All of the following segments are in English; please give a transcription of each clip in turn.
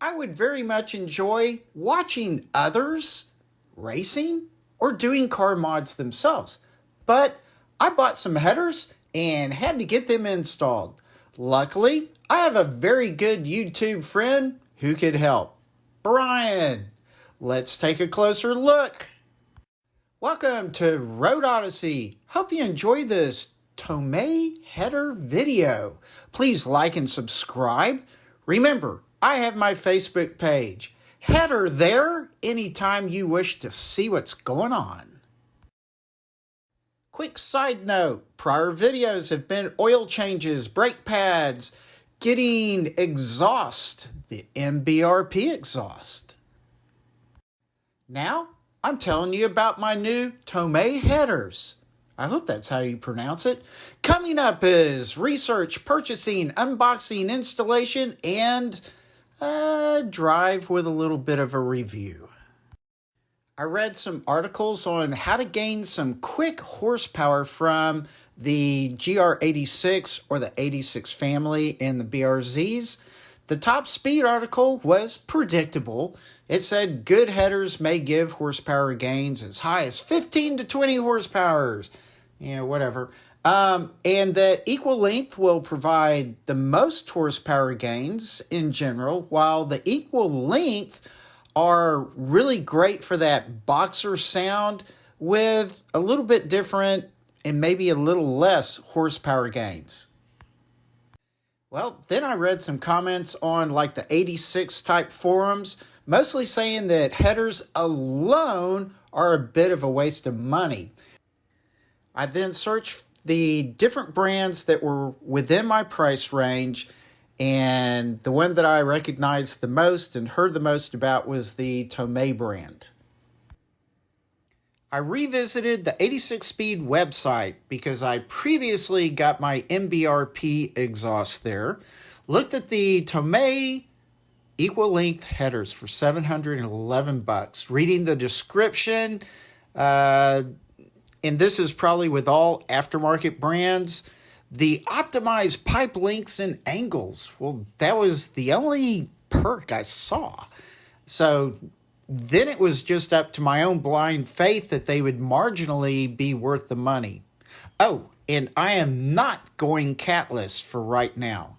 I would very much enjoy watching others racing or doing car mods themselves. But I bought some headers and had to get them installed. Luckily, I have a very good YouTube friend who could help. Brian, let's take a closer look. Welcome to Road Odyssey. Hope you enjoy this Tomei header video. Please like and subscribe. Remember, I have my Facebook page. Header there anytime you wish to see what's going on. Quick side note, prior videos have been oil changes, brake pads, getting exhaust, the MBRP exhaust. Now, I'm telling you about my new Tomei headers. I hope that's how you pronounce it. Coming up is research, purchasing, unboxing, installation, and drive with a little bit of a review. I read some articles on how to gain some quick horsepower from the GR86 or the 86 family and the BRZs. The top speed article was predictable. It said good headers may give horsepower gains as high as 15 to 20 horsepower. Whatever. And that equal length will provide the most horsepower gains in general, while the equal length are really great for that boxer sound with a little bit different and maybe a little less horsepower gains. Well, then I read some comments on like the 86 type forums, mostly saying that headers alone are a bit of a waste of money. I then searched the different brands that were within my price range, and the one that I recognized the most and heard the most about was the Tomei brand. I revisited the 86 Speed website because I previously got my MBRP exhaust there. Looked at the Tomei equal length headers for $711. Reading the description, and this is probably with all aftermarket brands, the optimized pipe lengths and angles. Well, that was the only perk I saw. So then it was just up to my own blind faith that they would marginally be worth the money. Oh, and I am not going catless for right now.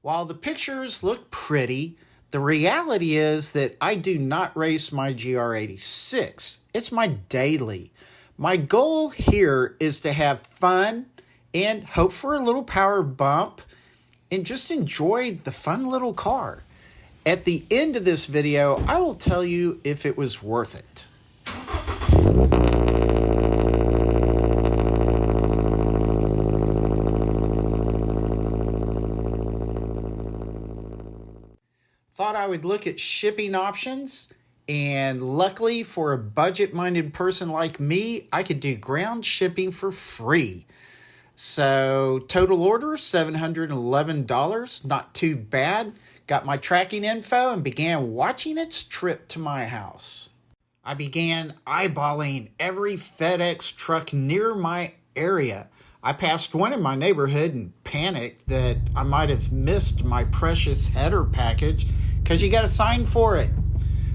While the pictures look pretty, the reality is that I do not race my GR86. It's my daily. My goal here is to have fun and hope for a little power bump and just enjoy the fun little car. At the end of this video, I will tell you if it was worth it. Thought I would look at shipping options, and luckily for a budget-minded person like me, I could do ground shipping for free. So total order, $711, not too bad. Got my tracking info and began watching its trip to my house. I began eyeballing every FedEx truck near my area. I passed one in my neighborhood and panicked that I might have missed my precious header package because you got to sign for it.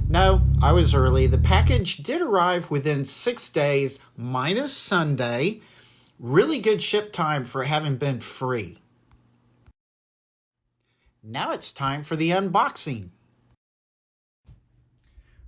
No, I was early. The package did arrive within 6 days, minus Sunday. Really good ship time for having been free. Now it's time for the unboxing.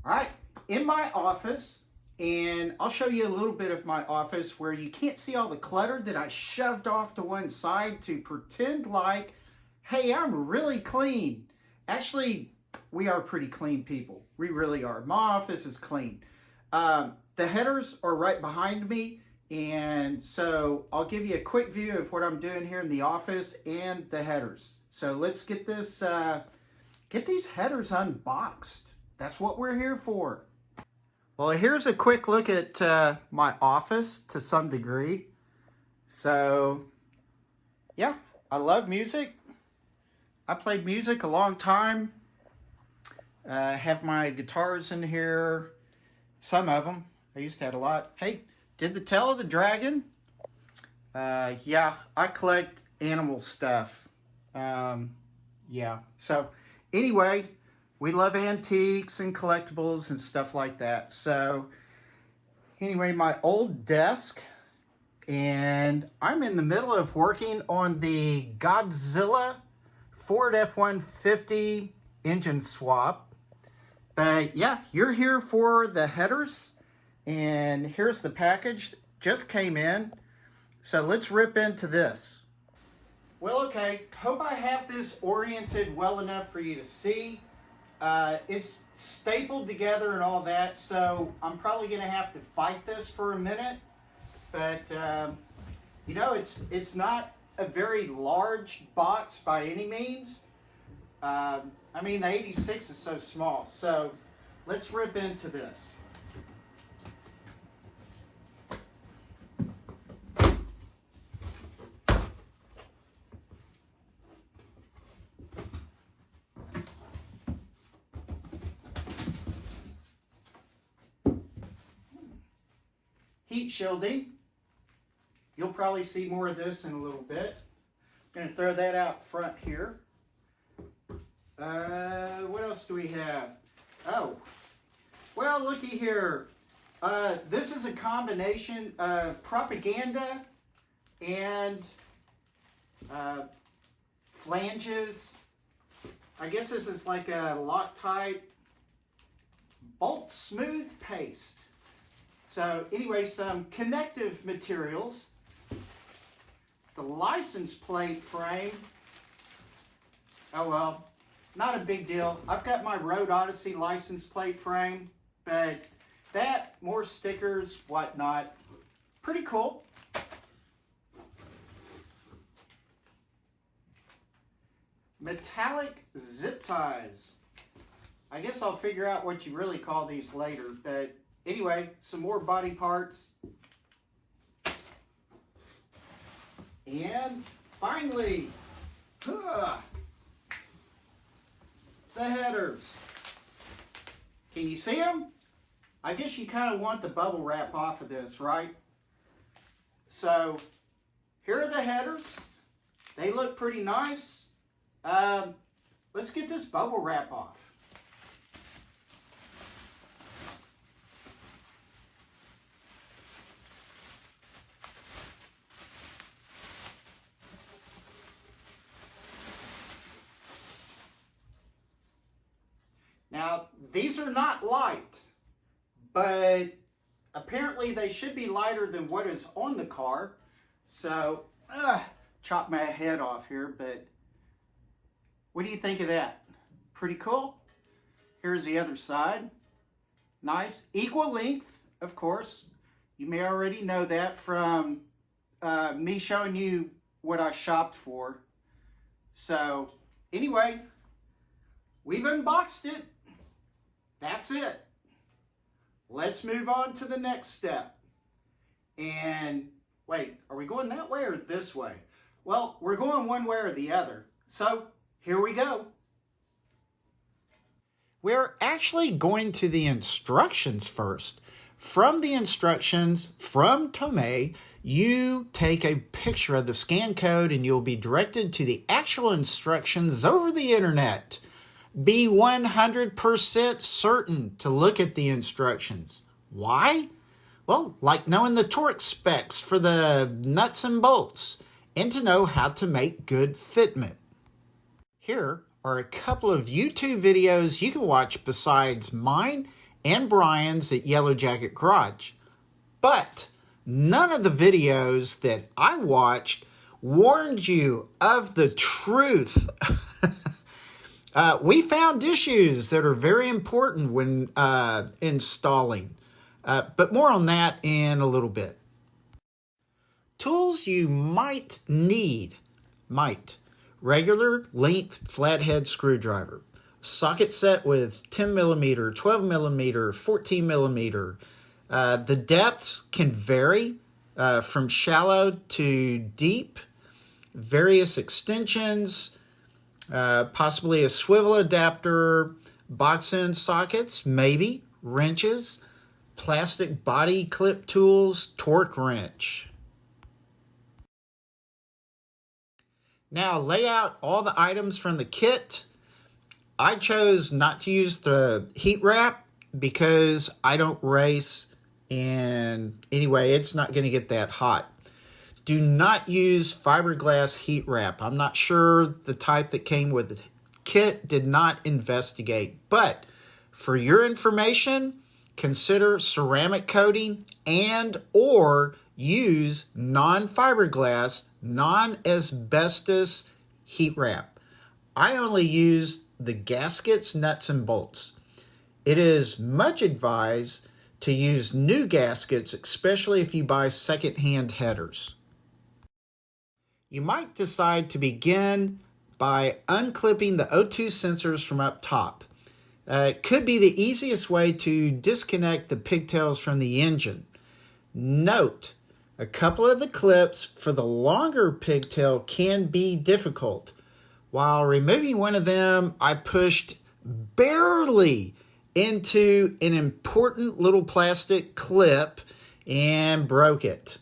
All right, in my office, and I'll show you a little bit of my office where you can't see all the clutter that I shoved off to one side to pretend like, hey, I'm really clean. Actually, we are pretty clean people. We really are. My office is clean. The headers are right behind me, and so I'll give you a quick view of what I'm doing here in the office and the headers. So let's get this, get these headers unboxed. That's what we're here for. Well, here's a quick look at my office to some degree. So, yeah, I love music. I played music a long time. Have my guitars in here. Some of them. I used to have a lot. Hey, did the Tail of the Dragon? Yeah, I collect animal stuff. Yeah, so Anyway, we love antiques and collectibles and stuff like that. So anyway, my old desk, and I'm in the middle of working on the Godzilla Ford F-150 engine swap. But yeah, you're here for the headers, and here's the package. Just came in. So let's rip into this. Well, okay, hope I have this oriented well enough for you to see. It's stapled together and all that, so I'm probably going to have to fight this for a minute. But, you know, it's not a very large box by any means. I mean, the 86 is so small. So let's rip into this. Heat shielding. You'll probably see more of this in a little bit. I'm going to throw that out front here. What else do we have? Oh, well, looky here. This is a combination of propaganda and flanges. I guess this is like a Loctite bolt smooth paste. So anyway, some connective materials. The license plate frame. Oh well, not a big deal. I've got my Road Odyssey license plate frame, but that, more stickers, whatnot. Pretty cool. Metallic zip ties. I guess I'll figure out what you really call these later, but anyway, some more body parts. And finally, the headers. Can you see them? I guess you kind of want the bubble wrap off of this, right? So here are the headers. They look pretty nice. Let's get this bubble wrap off. Now, these are not light, but apparently they should be lighter than what is on the car. So, chop my head off here, but what do you think of that? Pretty cool. Here's the other side. Nice. Equal length, of course. You may already know that from me showing you what I shopped for. So, anyway, we've unboxed it. That's it. Let's move on to the next step. And wait, are we going that way or this way? Well, we're going one way or the other. So here we go. We're actually going to the instructions first. From the instructions from Tomei, you take a picture of the scan code and you'll be directed to the actual instructions over the internet. Be 100% certain to look at the instructions. Why? Well, like knowing the torque specs for the nuts and bolts, and to know how to make good fitment. Here are a couple of YouTube videos you can watch besides mine and Brian's at Yellow Jacket Garage. But none of the videos that I watched warned you of the truth. We found issues that are very important when installing, but more on that in a little bit. Tools you might need. Regular length flathead screwdriver. Socket set with 10 millimeter, 12 millimeter, 14 millimeter. The depths can vary from shallow to deep. Various extensions. Possibly a swivel adapter, box end sockets, maybe, wrenches, plastic body clip tools, torque wrench. Now lay out all the items from the kit. I chose not to use the heat wrap because I don't race, and anyway, it's not going to get that hot. Do not use fiberglass heat wrap. I'm not sure the type that came with the kit, did not investigate. But for your information, consider ceramic coating and or use non-fiberglass, non-asbestos heat wrap. I only use the gaskets, nuts, and bolts. It is much advised to use new gaskets, especially if you buy second-hand headers. You might decide to begin by unclipping the O2 sensors from up top. It could be the easiest way to disconnect the pigtails from the engine. Note, a couple of the clips for the longer pigtail can be difficult. While removing one of them, I pushed barely into an important little plastic clip and broke it.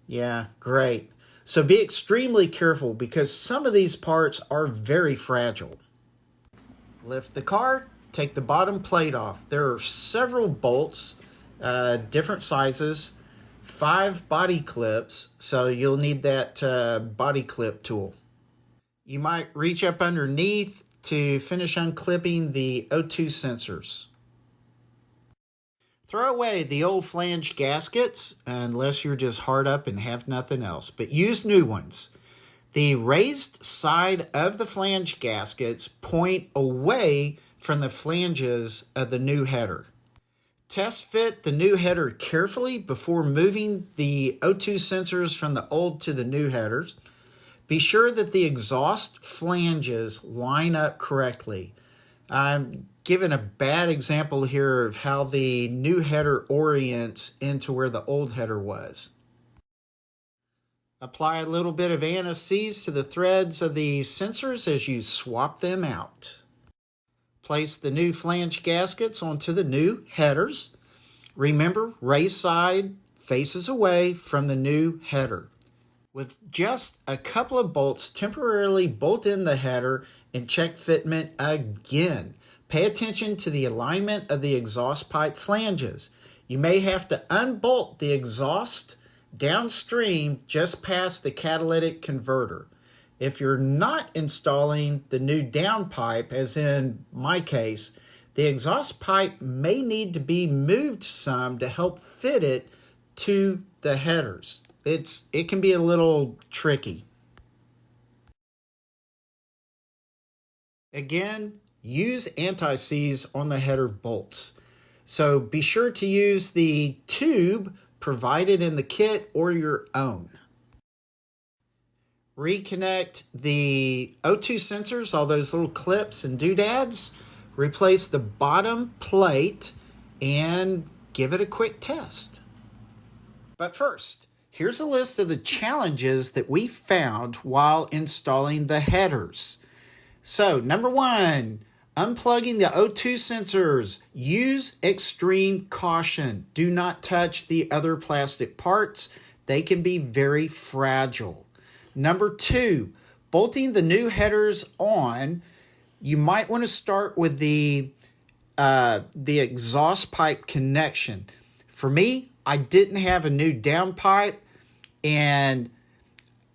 Yeah, great. So be extremely careful because some of these parts are very fragile. Lift the car, take the bottom plate off. There are several bolts, different sizes, 5 body clips, so you'll need that body clip tool. You might reach up underneath to finish unclipping the O2 sensors. Throw away the old flange gaskets unless you're just hard up and have nothing else, but use new ones. The raised side of the flange gaskets point away from the flanges of the new header. Test fit the new header carefully before moving the O2 sensors from the old to the new headers. Be sure that the exhaust flanges line up correctly. I'm giving a bad example here of how the new header orients into where the old header was. Apply a little bit of anti-seize to the threads of the sensors as you swap them out. Place the new flange gaskets onto the new headers. Remember, raised side faces away from the new header. With just a couple of bolts, temporarily bolt in the header and check fitment again. Pay attention to the alignment of the exhaust pipe flanges. You may have to unbolt the exhaust downstream just past the catalytic converter. If you're not installing the new downpipe, as in my case, the exhaust pipe may need to be moved some to help fit it to the headers. It can be a little tricky. Again, use anti-seize on the header bolts. So be sure to use the tube provided in the kit or your own. Reconnect the O2 sensors, all those little clips and doodads. Replace the bottom plate and give it a quick test. But first, here's a list of the challenges that we found while installing the headers. So, number 1, unplugging the O2 sensors. Use extreme caution. Do not touch the other plastic parts. They can be very fragile. Number 2, bolting the new headers on. You might want to start with the exhaust pipe connection. For me, I didn't have a new downpipe, and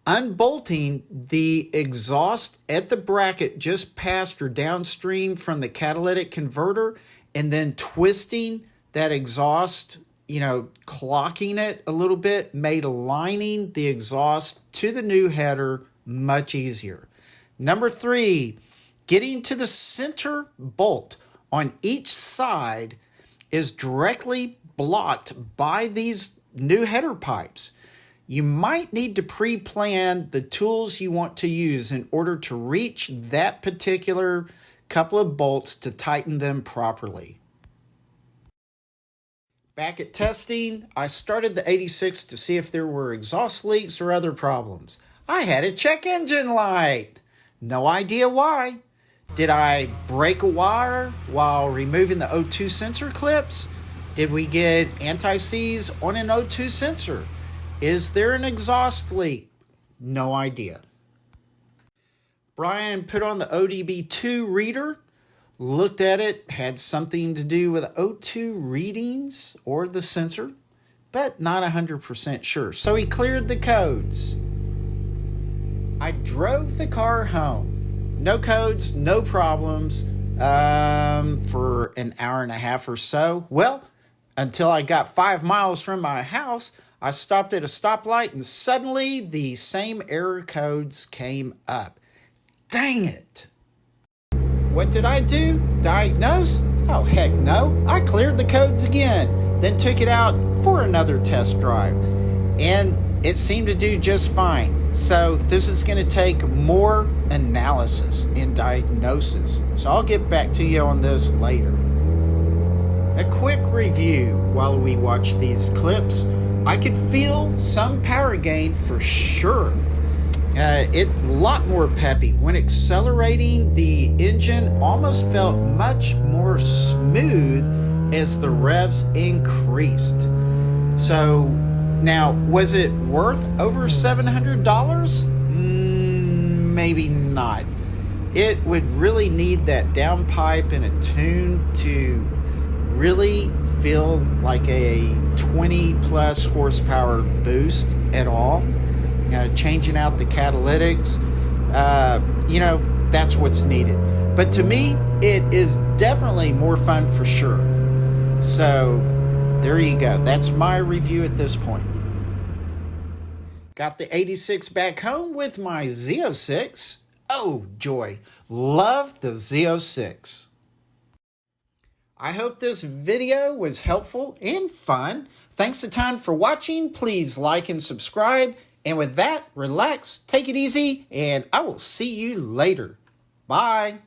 unbolting the exhaust at the bracket just past or downstream from the catalytic converter and then twisting that exhaust, clocking it a little bit, made aligning the exhaust to the new header much easier. Number 3, getting to the center bolt on each side is directly blocked by these new header pipes. You might need to pre-plan the tools you want to use in order to reach that particular couple of bolts to tighten them properly. Back at testing, I started the 86 to see if there were exhaust leaks or other problems. I had a check engine light. No idea why. Did I break a wire while removing the O2 sensor clips? Did we get anti-seize on an O2 sensor? Is there an exhaust leak? No idea. Brian put on the ODB2 reader, looked at it, had something to do with O2 readings or the sensor, but not 100% sure. So he cleared the codes. I drove the car home. No codes, no problems, for an hour and a half or so. Well, until I got 5 miles from my house, I stopped at a stoplight and suddenly the same error codes came up. Dang it. What did I do? Diagnose? Oh, heck no. I cleared the codes again, then took it out for another test drive. And it seemed to do just fine. So this is going to take more analysis and diagnosis. So I'll get back to you on this later. A quick review while we watch these clips. I could feel some power gain for sure. It a lot more peppy. When accelerating, the engine almost felt much more smooth as the revs increased. So now, was it worth over $700? Maybe not. It would really need that downpipe and a tune to really feel like a 20 plus horsepower boost at all. Changing out the catalytics, that's what's needed. But to me, it is definitely more fun for sure. So there you go. That's my review at this point. Got the 86 back home with my Z06. Oh, joy. Love the Z06. I hope this video was helpful and fun. Thanks a ton for watching. Please like and subscribe. And with that, relax, take it easy, and I will see you later. Bye.